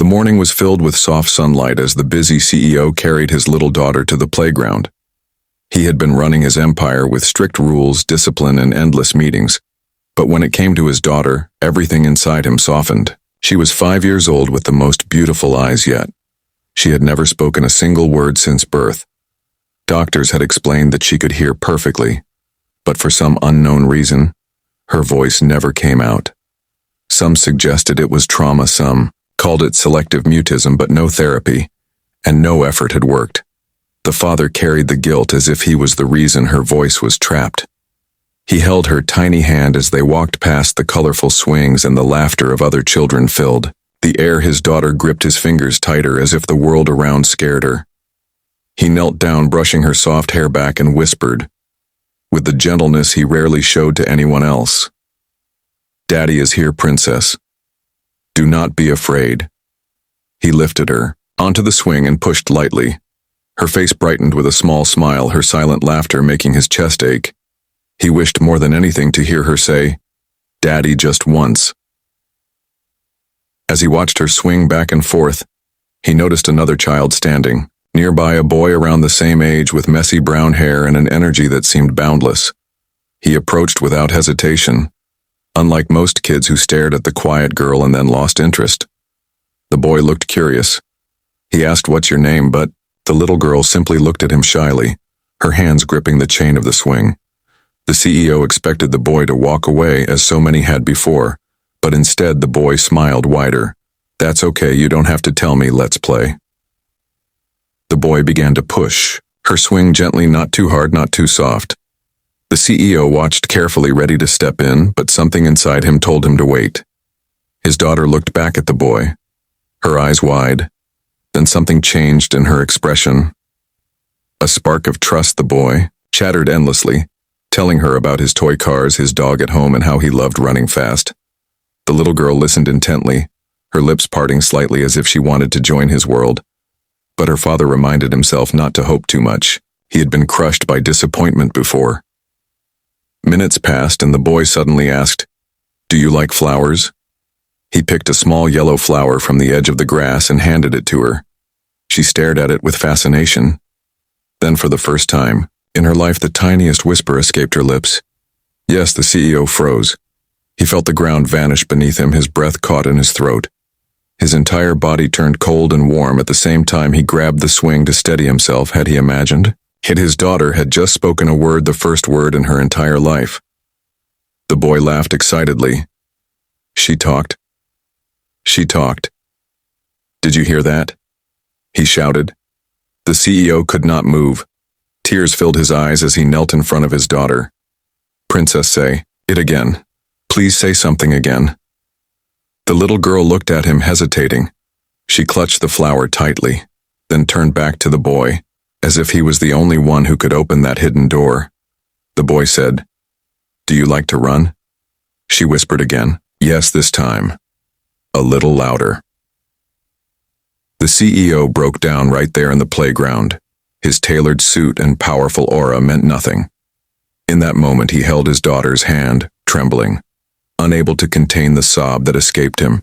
morning was filled with soft sunlight as the busy CEO carried his little daughter to the playground. He had been running his empire with strict rules, discipline, and endless meetings. But when it came to his daughter, everything inside him softened. She was 5 years old with the most beautiful eyes yet. She had never spoken a single word since birth. Doctors had explained that she could hear perfectly, but for some unknown reason, her voice never came out. Some suggested it was trauma, some called it selective mutism, but no therapy, and no effort had worked. The father carried the guilt as if he was the reason her voice was trapped. He held her tiny hand as they walked past the colorful swings, and the laughter of other children filled the air. His daughter gripped his fingers tighter as if the world around scared her. He knelt down, brushing her soft hair back, and whispered, with the gentleness he rarely showed to anyone else, "Daddy is here, princess. Do not be afraid." He lifted her onto the swing and pushed lightly. Her face brightened with a small smile, her silent laughter making his chest ache. He wished more than anything to hear her say, "Daddy," just once. As he watched her swing back and forth, he noticed another child standing nearby, a boy around the same age with messy brown hair and an energy that seemed boundless. He approached without hesitation, unlike most kids who stared at the quiet girl and then lost interest. The boy looked curious. He asked, "What's your name?" but the little girl simply looked at him shyly, her hands gripping the chain of the swing. The CEO expected the boy to walk away as so many had before, but instead the boy smiled wider. "That's okay, you don't have to tell me, let's play." The boy began to push her swing gently, not too hard, not too soft. The CEO watched carefully, ready to step in, but something inside him told him to wait. His daughter looked back at the boy, her eyes wide. Then something changed in her expression. A spark of trust. The boy chattered endlessly, telling her about his toy cars, his dog at home, and how he loved running fast. The little girl listened intently, her lips parting slightly as if she wanted to join his world. But her father reminded himself not to hope too much. He had been crushed by disappointment before. Minutes passed and the boy suddenly asked, "Do you like flowers?" He picked a small yellow flower from the edge of the grass and handed it to her. She stared at it with fascination. Then for the first time in her life, the tiniest whisper escaped her lips. Yes, the CEO froze. He felt the ground vanish beneath him, his breath caught in his throat. His entire body turned cold and warm. At the same time, he grabbed the swing to steady himself. Had he imagined it? His daughter had just spoken a word, the first word in her entire life. The boy laughed excitedly. She talked. She talked. "Did you hear that?" he shouted. The CEO could not move. Tears filled his eyes as he knelt in front of his daughter. "Princess, say it again. Please say something again." The little girl looked at him, hesitating. She clutched the flower tightly, then turned back to the boy, as if he was the only one who could open that hidden door. The boy said, "Do you like to run?" She whispered again, "Yes," this time a little louder. The CEO broke down right there in the playground. His tailored suit and powerful aura meant nothing. In that moment, he held his daughter's hand, trembling, unable to contain the sob that escaped him.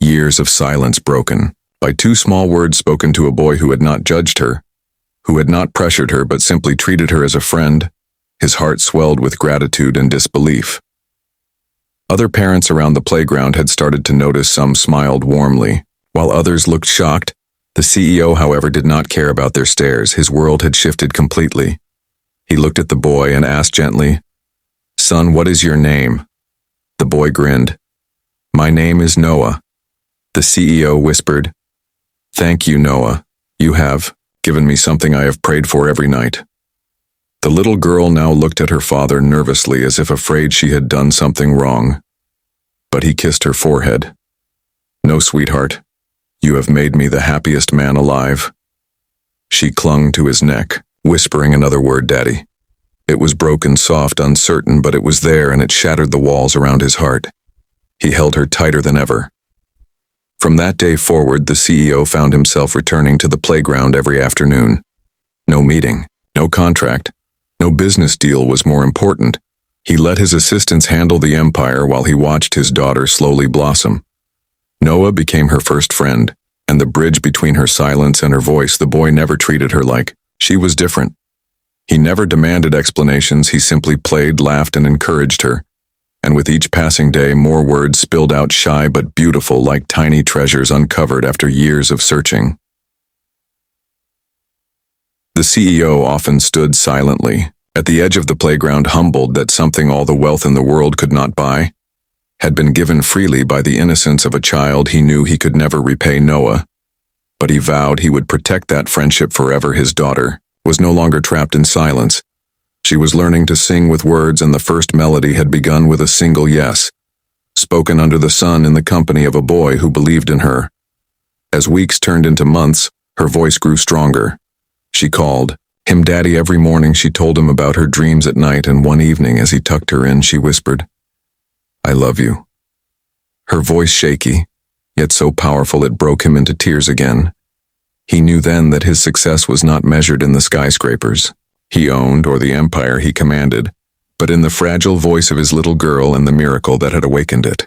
Years of silence broken by two small words spoken to a boy who had not judged her, who had not pressured her but simply treated her as a friend. His heart swelled with gratitude and disbelief. Other parents around the playground had started to notice. Some smiled warmly, while others looked shocked. The CEO, however, did not care about their stares. His world had shifted completely. He looked at the boy and asked gently, "Son, what is your name?" The boy grinned. "My name is Noah." The CEO whispered, "Thank you, Noah. You have given me something I have prayed for every night." The little girl now looked at her father nervously, as if afraid she had done something wrong. But he kissed her forehead. "No, sweetheart. You have made me the happiest man alive." She clung to his neck, whispering another word, "Daddy." It was broken, soft, uncertain, but it was there, and it shattered the walls around his heart. He held her tighter than ever. From that day forward, the CEO found himself returning to the playground every afternoon. No meeting, no contract, no business deal was more important. He let his assistants handle the empire while he watched his daughter slowly blossom. Noah became her first friend, and the bridge between her silence and her voice, the boy never treated her like she was different. He never demanded explanations, he simply played, laughed, and encouraged her. And with each passing day, more words spilled out, shy but beautiful, like tiny treasures uncovered after years of searching. The CEO often stood silently, at the edge of the playground, humbled that something all the wealth in the world could not buy had been given freely by the innocence of a child he knew he could never repay, Noah. But he vowed he would protect that friendship forever. His daughter was no longer trapped in silence. She was learning to sing with words, and the first melody had begun with a single yes, spoken under the sun in the company of a boy who believed in her. As weeks turned into months, her voice grew stronger. She called him Daddy every morning. She told him about her dreams at night, and one evening as he tucked her in, she whispered, "I love you." Her voice shaky, yet so powerful it broke him into tears again. He knew then that his success was not measured in the skyscrapers he owned or the empire he commanded, but in the fragile voice of his little girl and the miracle that had awakened it.